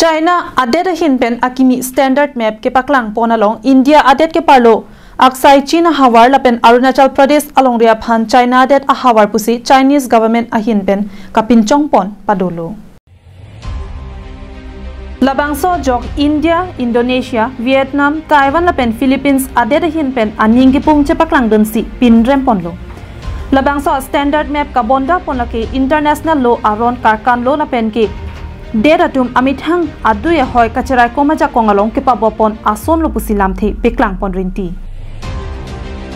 China adet hin pen akimi standard map ke paklang pon along India adet ke parlo aksai China hawar la pen Arunachal Pradesh along ria phan China adet a hawar pusi Chinese government ahin pen kapinchong pon padolo labangso jok India, Indonesia, Vietnam, Taiwan la pen Philippines adet hin pen aning ki pung che paklang dun si pin rem pon lo labangso standard map ka bonda pon la ke international law aron karkan lo la pen ke Deratum amithang aduya hoy kacherai komaja kongalong ke pabopon ason lo pusilam the peklang pon rinti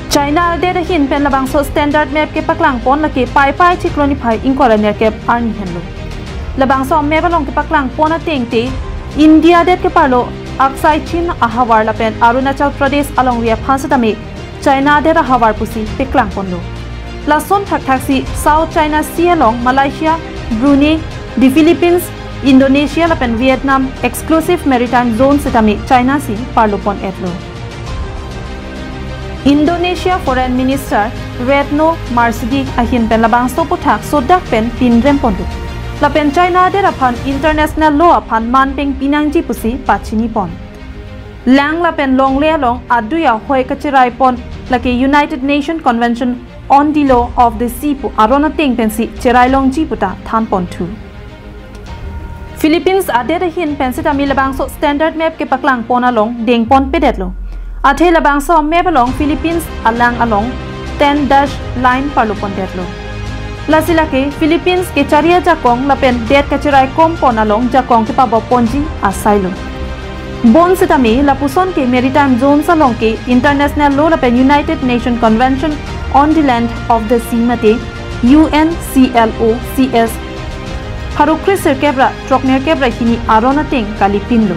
China dera hin pen labangso standard map ke paklang pon la ke pai chikloni phai inkora ner ke arni henlo labangso mebalong ke paklang pon atengte India det ke parlo aksai Chin ahawar la pen Arunachal Pradesh along ria phansatame China dera hawar pusi peklang pon lo lason thak South China Sea along Malaysia, Brunei, the Philippines, Indonesia la pen Vietnam exclusive maritime zone setami China si parlopon etlo Indonesia Foreign Minister Retno Marsudi ahin pen labang soputhak sodak pen pinrem pondu la pen China de raphan international law aphan manpeng pinangji pusi pachini pon lang la pen long le long aduya hoi kachirai pon la ke United Nations Convention on the Law of the Sea pu arona teng pen si cherai long ji puta than pon thu Philippines adet hin pensita mi labangso standard map ke paklang pon along deng pon pedetlo athe labangso map along Philippines alang along 10 dash line parlopon detlo lasila ke Philippines ke charia jakong lapen det kachirai kom pon along jakong ke pabo ponji asailo bon setami lapuson ke maritime zone salong ke international law lapen United Nations Convention on the Land of the Sea mate UNCLOCS Harukrisir kebra trokner kebra hini arona teng kalipinlo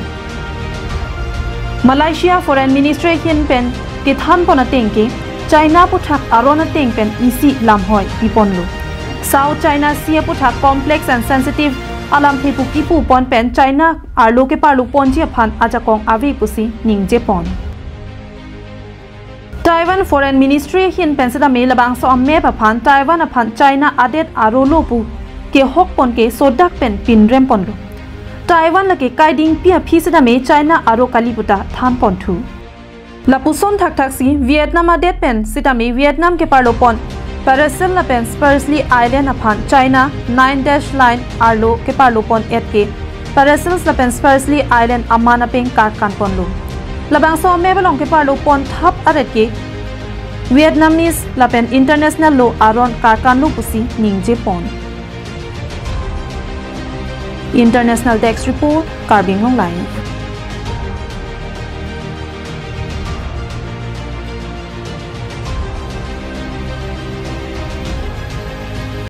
Malaysia Foreign Ministry hin pen kithan pona teng ke China puthak arona teng pen isi lamhoi piponlo South China Sea puthak complex and sensitive alam thepu kipu pon pen China arlo ke parlu ponji phan ajakong avi pusi ningje pon Taiwan Foreign Ministry hin pen seda me labangso amme phan Taiwan aphan China adet arolo pu ke hok pon ke sodak pen pinrem pon lo Taiwan la ke kaiding pia phisida me China aro kaliputa than pon thu lapuson thak si Vietnam adet pen sita me Vietnam ke parlo pon Paracel la pen Spursley Island aphan China 9 dash line arlo ke parlo pon et ke Paracel la pen Spursley Island amana pen karkan pon lo labangso me balong ke parlo pon thap aret ke Vietnamese la pen international law aron karkan lo pusi ningje pon International Desk Report, Carbing Online.